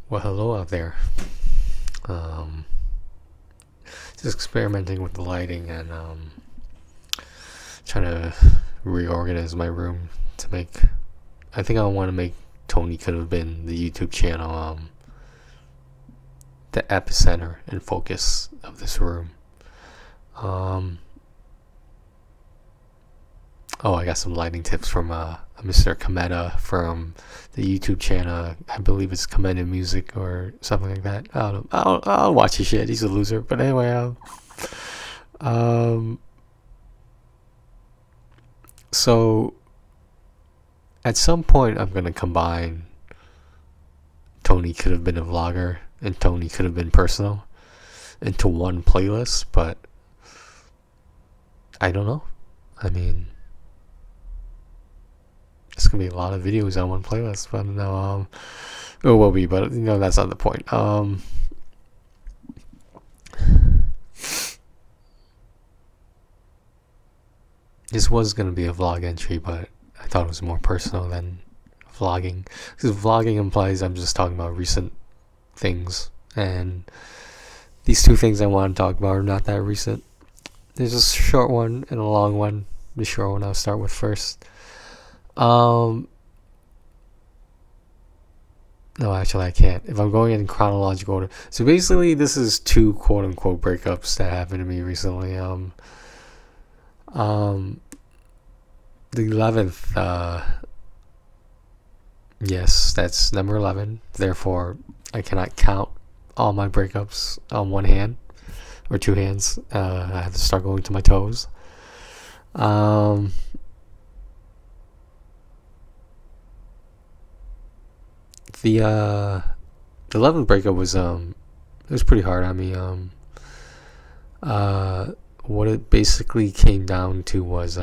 Well, hello out there. Um, just experimenting with the lighting and trying to reorganize my room to make. I think I want to make Tony Could Have Been the YouTube channel the epicenter and focus of this room. I got some lighting tips from Mr. Kometa from the YouTube channel. I believe it's Kometa Music or something like that. I don't know. I'll watch his shit. He's a loser. But anyway, so at some point I'm gonna combine Tony Could Have Been a Vlogger and Tony Could Have Been Personal into one playlist, but I don't know. I mean, it's gonna be a lot of videos on one playlist, but no, it will be, but that's not the point. This was gonna be a vlog entry, but I thought it was more personal than vlogging, because vlogging implies I'm just talking about recent things, and these two things I want to talk about are not that recent. There's a short one and a long one. The short one I'll start with first. No, actually I can't. If I'm going in chronological order. So basically this is two quote unquote breakups that happened to me recently. The 11th, yes, that's number 11. Therefore, I cannot count all my breakups on one hand or two hands. I have to start going to my toes. The 11th breakup was it was pretty hard on me. What it basically came down to was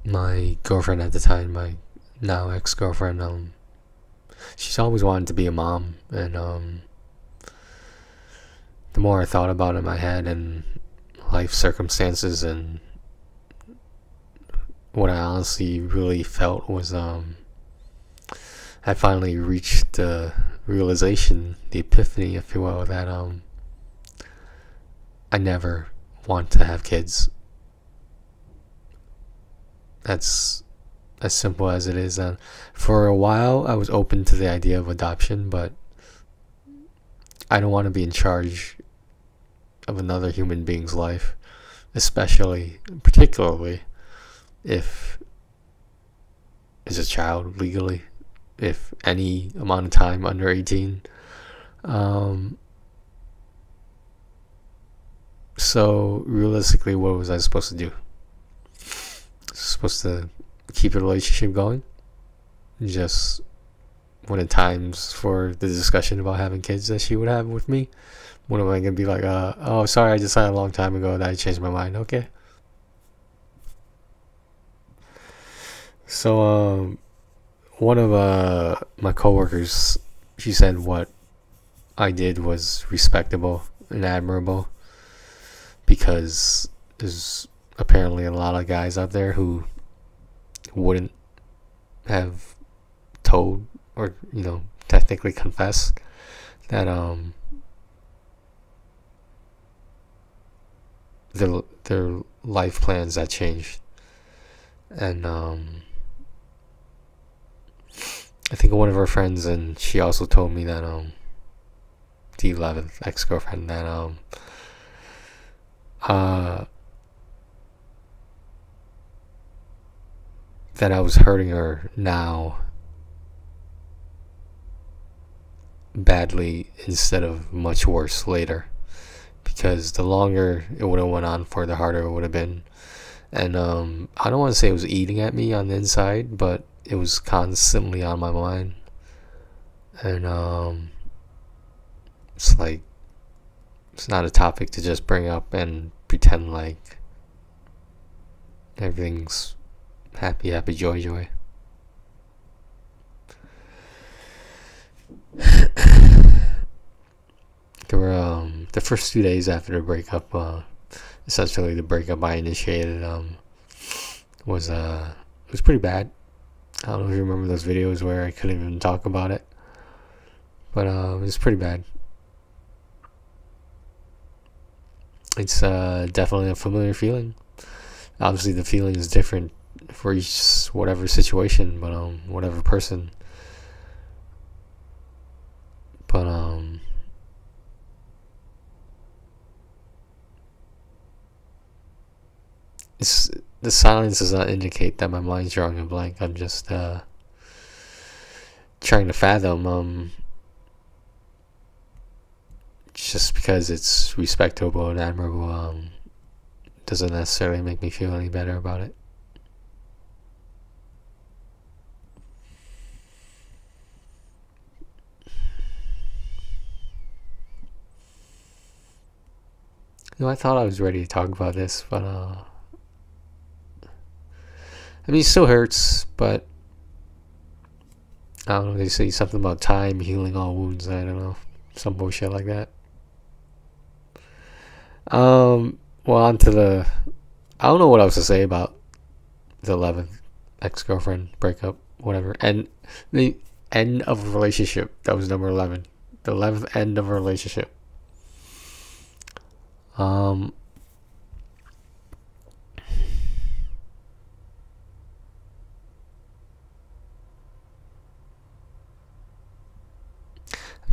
my girlfriend at the time, my now ex-girlfriend, she's always wanted to be a mom, and the more I thought about it in my head and life circumstances and what I honestly really felt was I finally reached the realization, the epiphany, if you will, that I never want to have kids. That's as simple as it is. For a while I was open to the idea of adoption, but I don't want to be in charge of another human being's life, particularly if it's a child legally, if any amount of time under 18. So realistically, what was I supposed to do? Supposed to keep the relationship going? Just when it times for the discussion about having kids that she would have with me, when am I gonna be like, oh, sorry, I decided a long time ago that I changed my mind. Okay. So one of my coworkers, she said what I did was respectable and admirable, because there's apparently a lot of guys out there who wouldn't have told or technically confessed that their life plans that changed. And I think one of her friends, and she also told me that the 11th ex-girlfriend, that that I was hurting her now badly instead of much worse later, because the longer it would have went on for, the harder it would have been. And I don't want to say it was eating at me on the inside, but it was constantly on my mind. And it's like, it's not a topic to just bring up and pretend like everything's happy joy. There were the first 2 days after the breakup, essentially the breakup I initiated, was pretty bad. I don't know if you remember those videos where I couldn't even talk about it, but it's pretty bad. It's definitely a familiar feeling. Obviously, the feeling is different for each whatever situation, but whatever person. But it's the silence does not indicate that my mind's drawing a blank. I'm just trying to fathom. Just because it's respectable and admirable, doesn't necessarily make me feel any better about it. I thought I was ready to talk about this, but I mean, it still hurts, but I don't know. They say something about time healing all wounds. I don't know, some bullshit like that. Well, on to the. I don't know what else to say about the 11th ex-girlfriend breakup, whatever, and the end of a relationship. That was number 11. The 11th end of a relationship.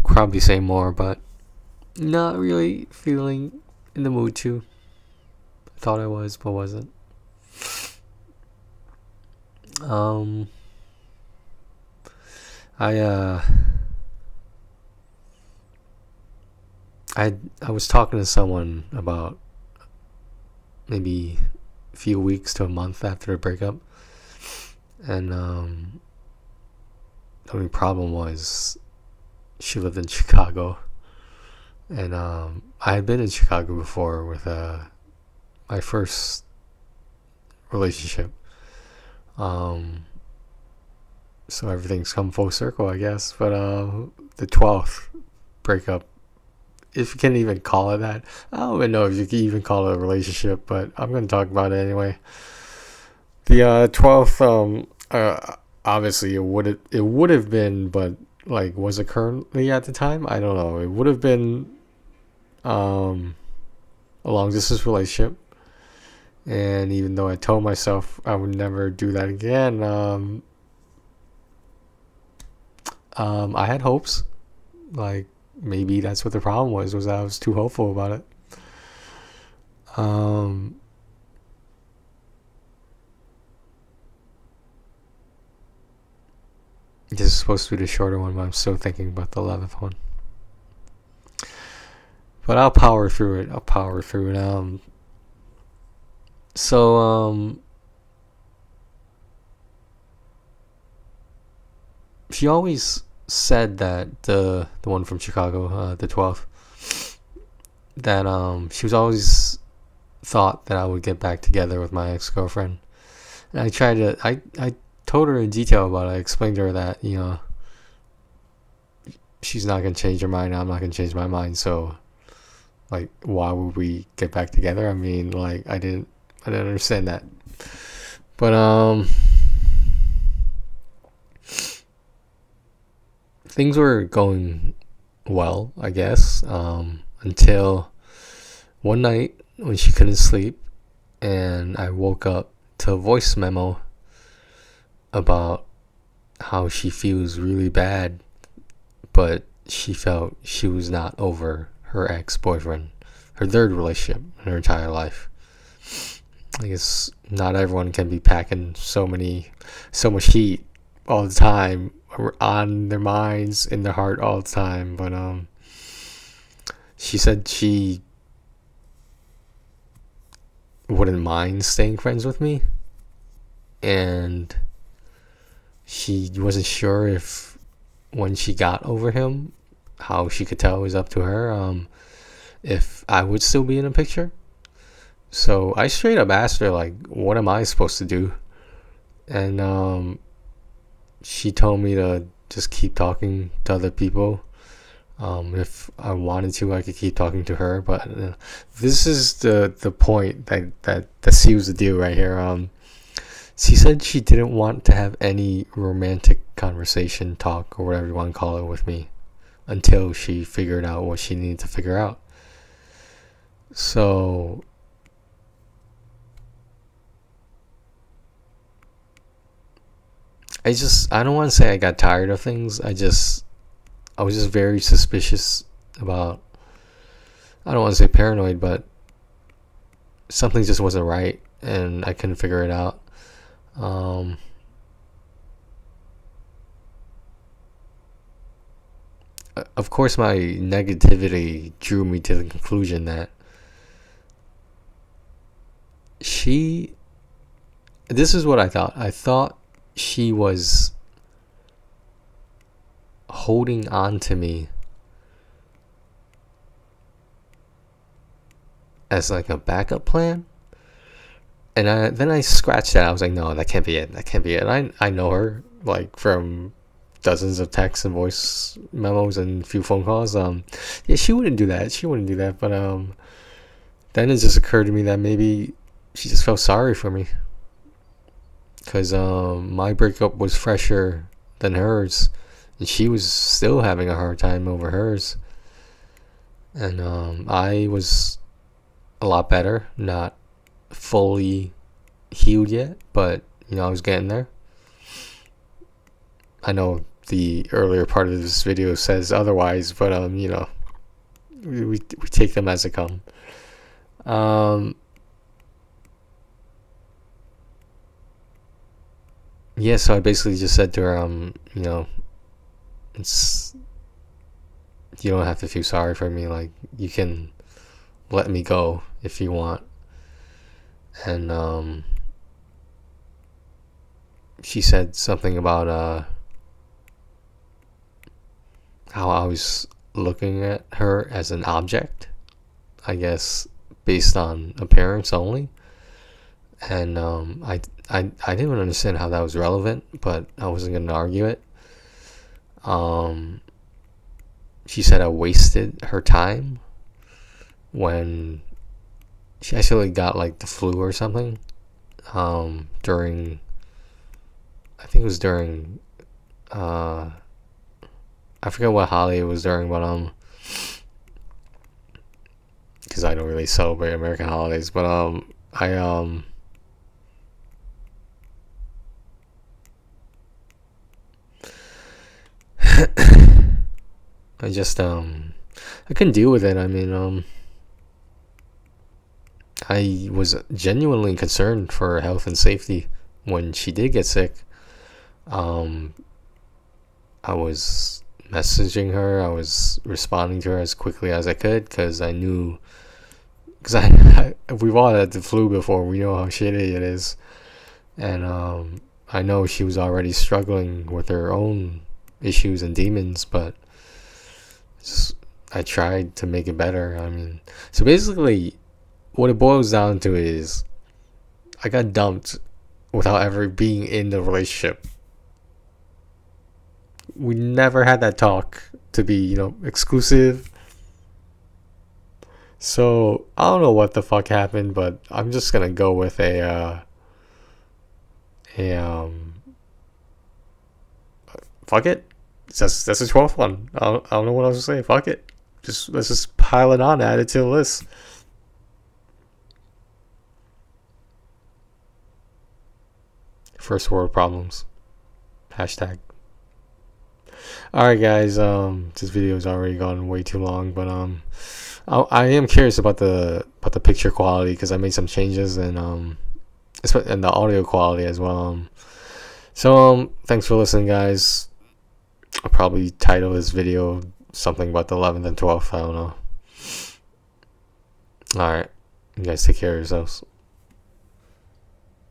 Probably say more, but not really feeling in the mood to. I thought I was, but wasn't. I I was talking to someone about maybe a few weeks to a month after the breakup, and the only problem was she lived in Chicago, and I had been in Chicago before with my first relationship. So everything's come full circle, I guess. But the 12th breakup, if you can even call it that, I don't even know if you can even call it a relationship, but I'm going to talk about it anyway. The 12th, obviously it would have been, but like, was it currently at the time? I don't know. It would have been a long distance relationship, and even though I told myself I would never do that again, I had hopes. Like, maybe that's what the problem was I was too hopeful about it. This is supposed to be the shorter one, but I'm still thinking about the 11th one. But I'll power through it. So she always said that the one from Chicago, the 12th, that she was always thought that I would get back together with my ex-girlfriend. And I told her in detail about it. I explained to her that, she's not going to change her mind. I'm not going to change my mind. So, like, why would we get back together? I mean, like, I didn't understand that. But, things were going well, I guess, until one night when she couldn't sleep, and I woke up to a voice memo about how she feels really bad, but she felt she was not over her ex-boyfriend, her third relationship in her entire life. I guess not everyone can be packing so much heat all the time on their minds, in their heart all the time. But she said she wouldn't mind staying friends with me, and she wasn't sure if when she got over him, how she could tell it was up to her, if I would still be in the picture. So I straight up asked her, like, what am I supposed to do? And she told me to just keep talking to other people. If I wanted to, I could keep talking to her. But this is the point that seals the deal right here. She said she didn't want to have any romantic conversation, talk, or whatever you want to call it with me until she figured out what she needed to figure out. So I don't want to say I got tired of things. I was just very suspicious about, I don't want to say paranoid, but something just wasn't right and I couldn't figure it out. Of course, my negativity drew me to the conclusion that this is what I thought. I thought she was holding on to me as like a backup plan. And then I scratched that. I was like, no, that can't be it. That can't be it. And I know her like from dozens of texts and voice memos and a few phone calls. Yeah, she wouldn't do that. She wouldn't do that. But then it just occurred to me that maybe she just felt sorry for me, because my breakup was fresher than hers, and she was still having a hard time over hers. And I was a lot better, not fully healed yet, but I was getting there. I know the earlier part of this video says otherwise, but we take them as they come. Yeah, so I basically just said to her, it's, you don't have to feel sorry for me. Like, you can let me go if you want. And she said something about how I was looking at her as an object, I guess, based on appearance only. And I didn't understand how that was relevant, but I wasn't going to argue it. She said I wasted her time when she actually got like the flu or something during, I think it was during, I forget what holiday it was during, but because I don't really celebrate American holidays, but I just I couldn't deal with it. I mean, I was genuinely concerned for her health and safety when she did get sick. I was messaging her. I was responding to her as quickly as I could, because I knew, we've all had the flu before. We know how shitty it is, and I know she was already struggling with her own issues and demons, but I tried to make it better. I mean, so basically, what it boils down to is I got dumped without ever being in the relationship. We never had that talk to be, exclusive. So I don't know what the fuck happened, but I'm just gonna go with fuck it. That's the 12th one. I don't know what else to say. Fuck it. Let's just pile it on, add it to the list. First world problems. Hashtag. Alright guys, this video has already gone way too long, but I am curious about the picture quality, because I made some changes, and the audio quality as well. So thanks for listening, guys. I'll probably title this video something about the 11th and 12th. I don't know. Alright, you guys take care of yourselves.